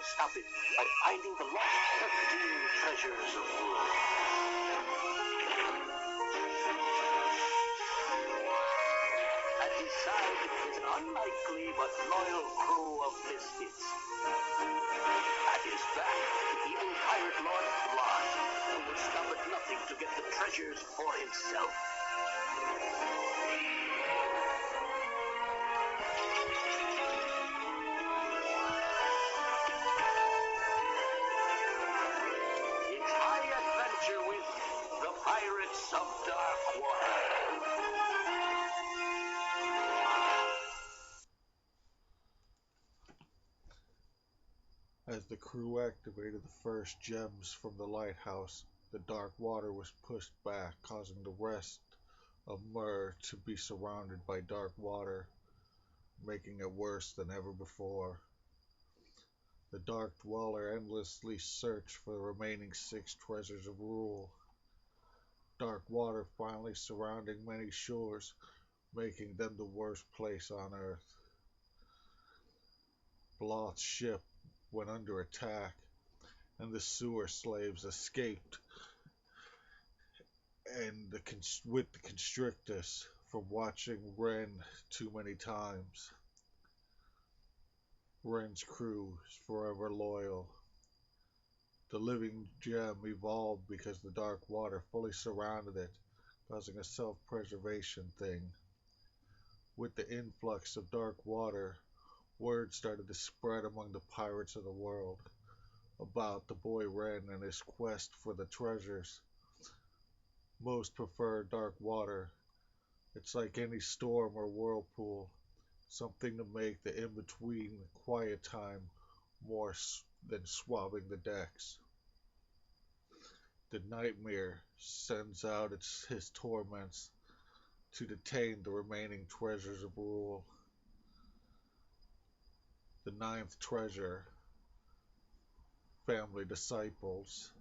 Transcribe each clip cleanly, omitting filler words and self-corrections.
stop it by finding the lost 13 treasures of rule. At his side is an unlikely but loyal crew of misfits. At his back, the evil pirate lord Blood, who will stop at nothing to get the treasures for himself. It's high adventure with the Pirates of Dark Water. As the crew activated the first gems from the lighthouse, the dark water was pushed back, causing the rest of Mur to be surrounded by dark water, making it worse than ever before. The Dark Dweller endlessly searched for the remaining 6 treasures of rule. Dark water finally surrounding many shores, making them the worst place on Earth. Bloth's ship went under attack, and the sewer slaves escaped with the constrictors from watching Ren too many times. Ren's crew is forever loyal. The living gem evolved because the dark water fully surrounded it, causing a self-preservation thing. With the influx of dark water, word started to spread among the pirates of the world about the boy Ren and his quest for the treasures. Most prefer dark water. It's like any storm or whirlpool, something to make the in-between quiet time more than swabbing the decks. The Nightmare sends out his torments to detain the remaining treasures of rule. The 9th treasure, Family Disciples,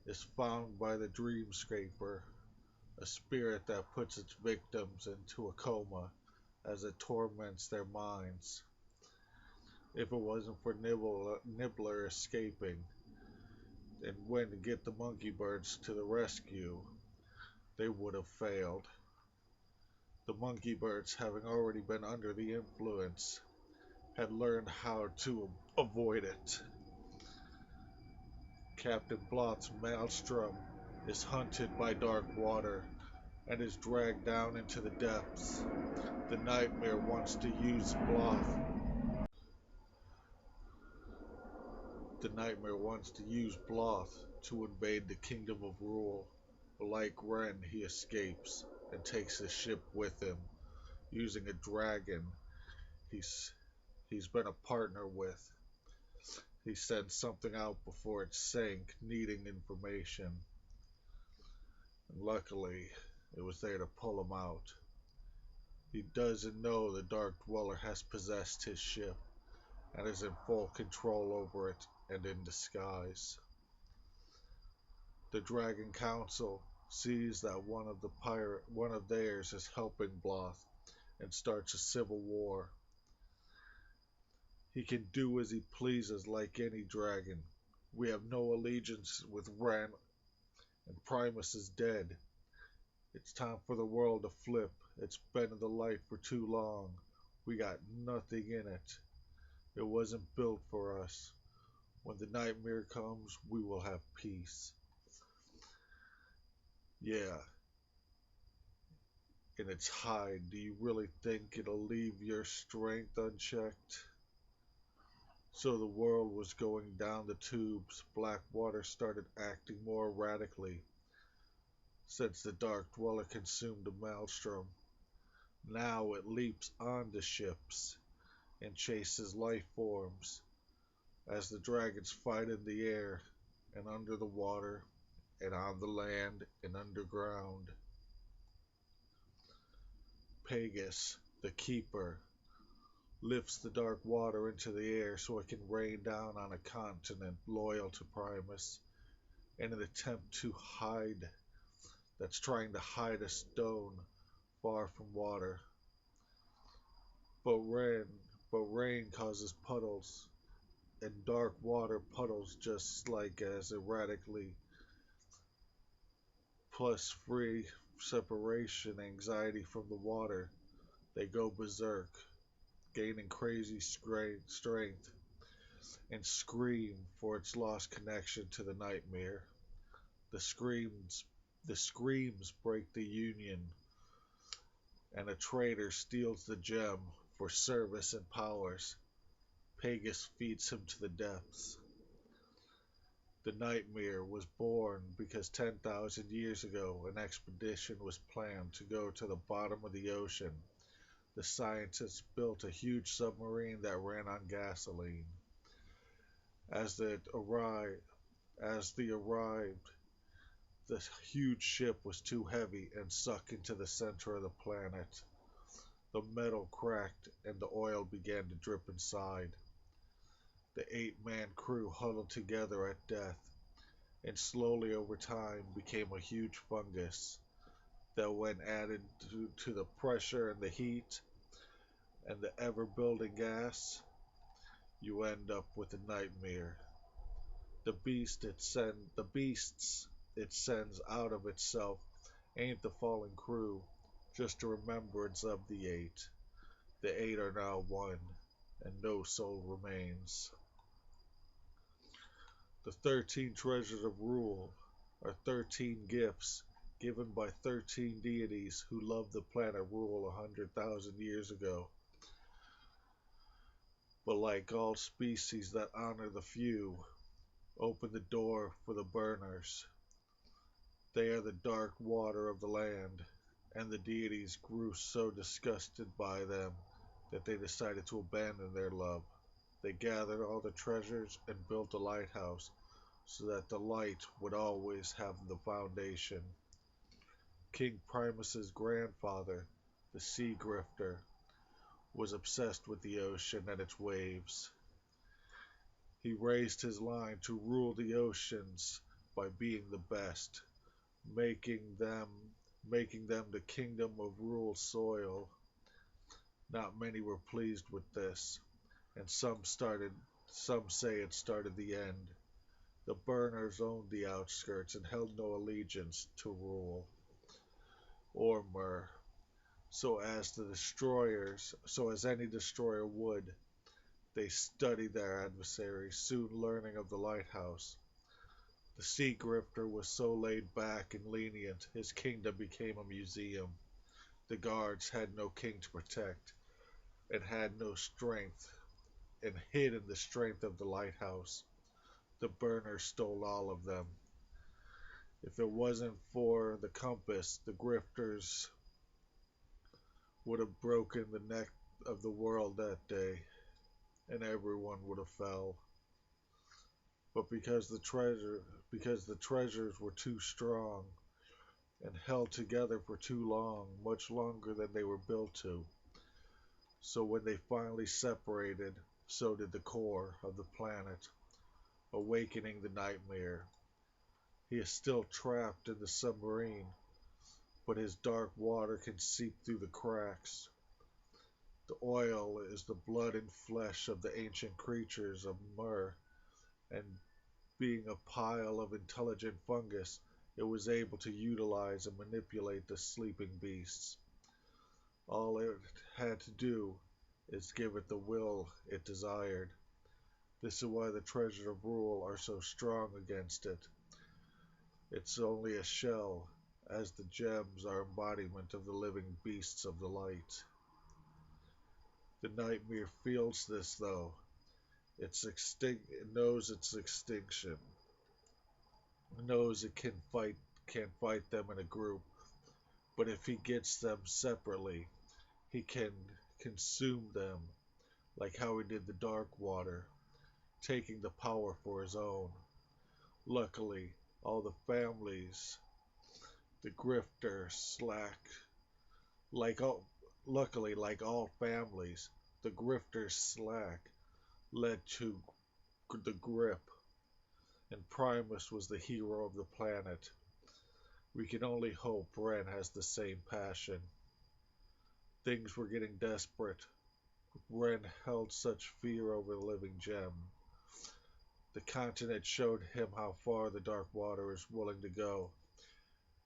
is found by the Dreamscaper, a spirit that puts its victims into a coma as it torments their minds. If it wasn't for Nibbler escaping and when to get the monkey birds to the rescue, they would have failed. The monkey birds, having already been under the influence, had learned how to avoid it. Captain Bloth's maelstrom is hunted by dark water and is dragged down into the depths. The Nightmare wants to use Bloth. The Nightmare wants to use Bloth to invade the Kingdom of Rule, but like Ren, he escapes and takes his ship with him, using a dragon he's been a partner with. He sent something out before it sank, needing information. And luckily, it was there to pull him out. He doesn't know the Dark Dweller has possessed his ship and is in full control over it and in disguise. The Dragon Council sees that one of theirs is helping Bloth and starts a civil war. He can do as he pleases like any dragon. We have no allegiance with Ren, and Primus is dead. It's time for the world to flip. It's been in the light for too long. We got nothing in it. It wasn't built for us. When the Nightmare comes, we will have peace. Yeah. In its hide, do you really think it'll leave your strength unchecked? So the world was going down the tubes. Blackwater started acting more erratically since the Dark Dweller consumed a maelstrom. Now it leaps onto ships and chases life forms as the dragons fight in the air and under the water and on the land and underground. Pegasus, the Keeper, lifts the dark water into the air so it can rain down on a continent loyal to Primus in an attempt to trying to hide a stone far from water. But rain causes puddles and dark water puddles just like as erratically, plus free separation anxiety from the water. They go berserk, gaining crazy strength, and scream for its lost connection to the nightmare. The screams the screams break the union, and a traitor steals the gem for service and powers. Pagus feeds him to the depths. The nightmare was born because 10,000 years ago an expedition was planned to go to the bottom of the ocean. The scientists built a huge submarine that ran on gasoline. As it arrived, as they arrived, the huge ship was too heavy and sunk into the center of the planet. The metal cracked and the oil began to drip inside. The 8-man crew huddled together at death, and slowly over time became a huge fungus that, when added to the pressure and the heat and the ever building gas, you end up with a nightmare. The beasts it sends out of itself ain't the fallen crew, just a remembrance of the 8. The 8 are now one, and no soul remains. The 13 treasures of rule are 13 gifts given by 13 deities who loved the planet Rule 100,000 years ago. But like all species that honor the few, open the door for the burners. They are the dark water of the land, and the deities grew so disgusted by them that they decided to abandon their love. They gathered all the treasures and built a lighthouse so that the light would always have the foundation. King Primus's grandfather, the sea grifter, was obsessed with the ocean and its waves. He raised his line to rule the oceans by being the best, making them making them the kingdom of rule soil. Not many were pleased with this, and some say it started the end. The burners owned the outskirts and held no allegiance to rule or myrrh, so as any destroyer would. They studied their adversaries, soon learning of the lighthouse. The sea grifter was so laid back and lenient, his kingdom became a museum. The guards had no king to protect, and had no strength, and hid in the strength of the lighthouse. The burners stole all of them. If it wasn't for the compass, the grifters would have broken the neck of the world that day, and everyone would have fell. But because the treasures were too strong and held together for too long, much longer than they were built to. So when they finally separated, so did the core of the planet, awakening the nightmare. He is still trapped in the submarine, but his dark water can seep through the cracks. The oil is the blood and flesh of the ancient creatures of Mur, and being a pile of intelligent fungus, it was able to utilize and manipulate the sleeping beasts. All it had to do is give it the will it desired. This is why the treasures of rule are so strong against it. It's only a shell, as the gems are embodiment of the living beasts of the light. The nightmare feels this though. It knows its extinction. It knows it can't fight them in a group, but if he gets them separately, he can consume them, like how he did the dark water, taking the power for his own. Luckily, all the families, the grifter slack, like all, luckily, like all families, the grifter's slack led to the grip, and Primus was the hero of the planet. We can only hope Ren has the same passion. Things were getting desperate. Ren held such fear over the living gem. The continent showed him how far the dark water is willing to go,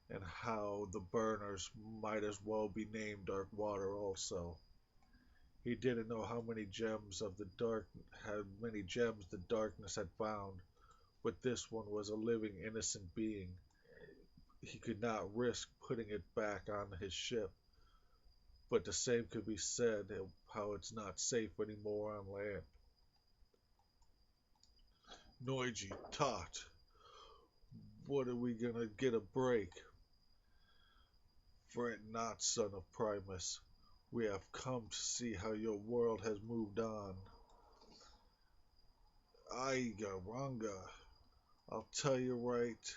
and how the burners might as well be named dark water also. He didn't know how many gems the darkness had found, but this one was a living innocent being. He could not risk putting it back on his ship, but the same could be said of how it's not safe anymore on land. Noiji, Tot, what are we gonna get a break? Fret not, son of Primus. We have come to see how your world has moved on. Aiga Ranga, I'll tell you right.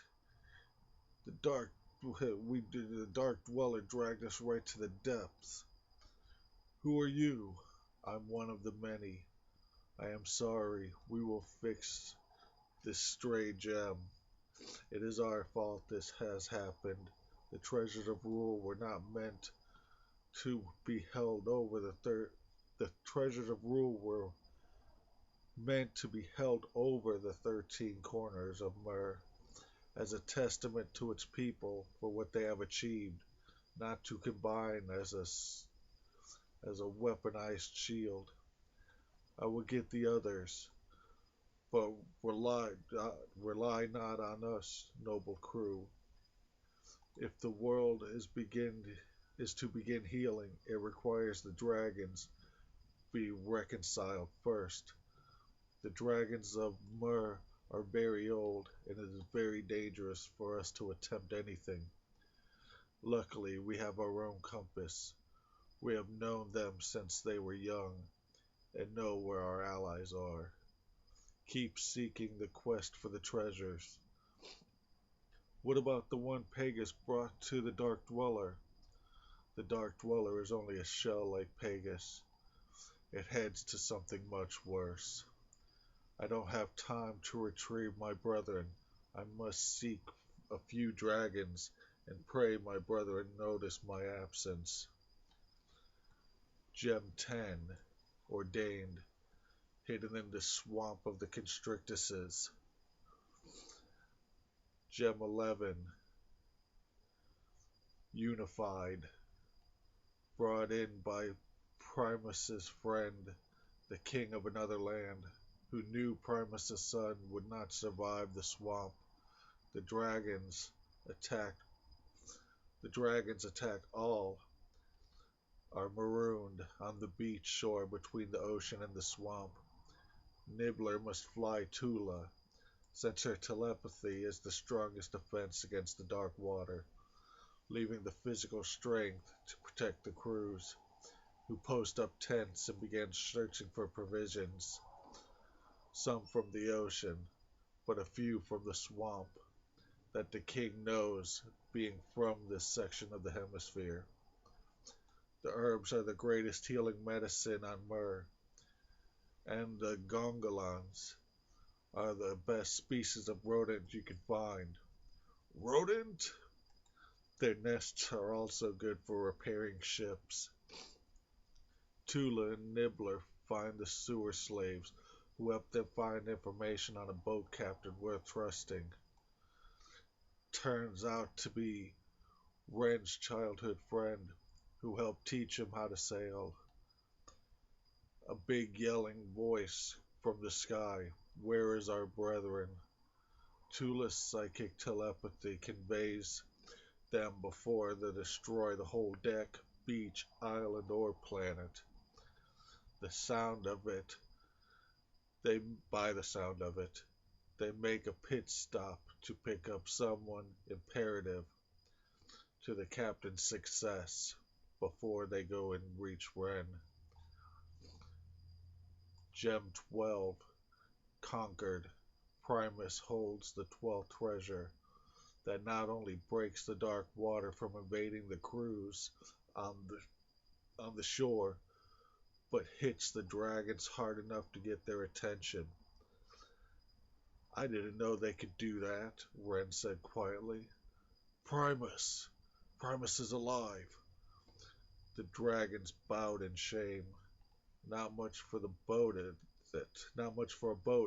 The dark the dark dweller dragged us right to the depths. Who are you? I'm one of the many. I am sorry. We will fix this stray gem. It is our fault this has happened. The treasures of rule were not meant to be held over the treasures of rule were meant to be held over the 13 corners of Mur as a testament to its people for what they have achieved, not to combine as a weaponized shield. I will get the others, but rely not on us, noble crew. If the world is to begin healing, it requires the dragons be reconciled first. The dragons of Mur are very old, and it is very dangerous for us to attempt anything. Luckily, we have our own compass. We have known them since they were young, and know where our allies are. Keep seeking the quest for the treasures. What about the one Pegasus brought to the Dark Dweller? The Dark Dweller is only a shell like Pegasus. It heads to something much worse. I don't have time to retrieve my brethren. I must seek a few dragons and pray my brethren notice my absence. Gem 10, ordained, hidden in the swamp of the Constrictuses. Gem 11, unified, brought in by Primus's friend, the king of another land, who knew Primus's son would not survive the swamp. The dragons attack all are marooned on the beach shore between the ocean and the swamp. Nibbler must fly Tula, since her telepathy is the strongest defense against the dark water, leaving the physical strength to protect the crews, who post up tents and began searching for provisions, some from the ocean, but a few from the swamp, that the king knows, being from this section of the hemisphere. The herbs are the greatest healing medicine on Mur, and the gongolans are the best species of rodent you can find. Rodent? Their nests are also good for repairing ships. Tula and Nibbler find the sewer slaves, who help them find information on a boat captain worth trusting. Turns out to be Ren's childhood friend, who helped teach him how to sail. A big yelling voice from the sky, "Where is our brethren?" Tula's psychic telepathy conveys them before they destroy the whole deck, beach, island, or planet. The sound of it, by the sound of it, they make a pit stop to pick up someone imperative to the captain's success before they go and reach Ren. Gem 12, conquered. Primus holds the 12th treasure that not only breaks the dark water from invading the crews on the shore, but hits the dragons hard enough to get their attention. I didn't know they could do that, Ren said quietly. Primus! Primus is alive! The dragons bowed in shame. Not much for a boat,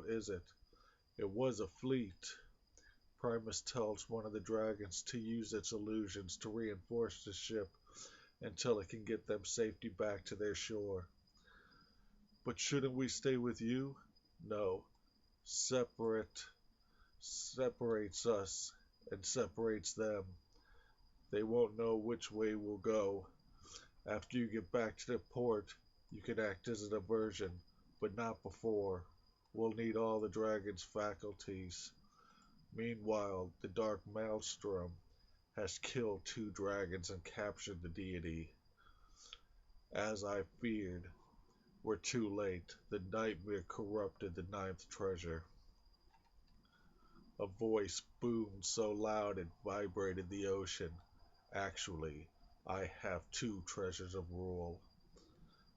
is it? It was a fleet. Primus tells one of the dragons to use its illusions to reinforce the ship until it can get them safety back to their shore. But shouldn't we stay with you? No. Separates us and separates them. They won't know which way we'll go. After you get back to the port, you can act as a diversion, but not before. We'll need all the dragon's faculties. Meanwhile, the Dark Maelstrom has killed 2 dragons and captured the deity. As I feared, we're too late. The nightmare corrupted the 9th treasure. A voice boomed so loud it vibrated the ocean. Actually, I have 2 treasures of rule.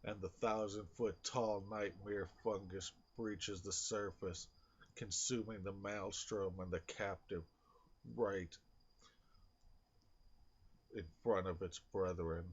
And the 1,000-foot tall nightmare fungus breaches the surface, consuming the maelstrom and the captive right in front of its brethren.